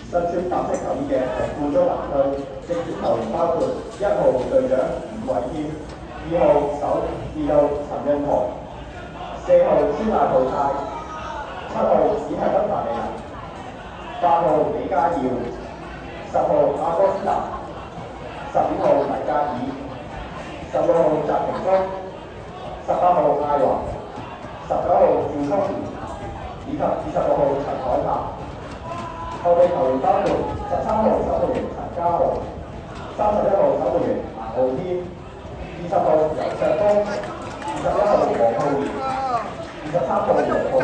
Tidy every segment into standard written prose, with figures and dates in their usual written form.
身穿白色球衣嘅係富中南區正選球員包括1號隊長吳偉謙、2號陳潤棠、4號孫大浩泰、7號史提芬凡利人、8號李家耀、10號阿哥斯達、15號黎格爾、16號澤廷峰、18號艾華、19號趙聰賢以及26號陳海柏。後備球員包括13號守門員陳家豪、31號守門員顏浩天、20號游錫峰、21號黃浩然、23號黃浩、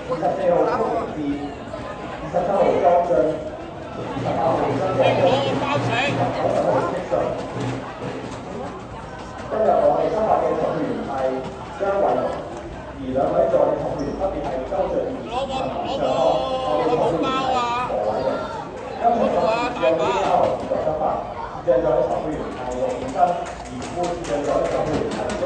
24號蘇明志、27號莊俊、28號張國峰、90號積順。今日我哋執法嘅球員係張偉龍，而2位助理球員分別係周俊賢同林卓康。今場用呢後在執法，正在嘅球員係陸健生，而副正在嘅球員係鍾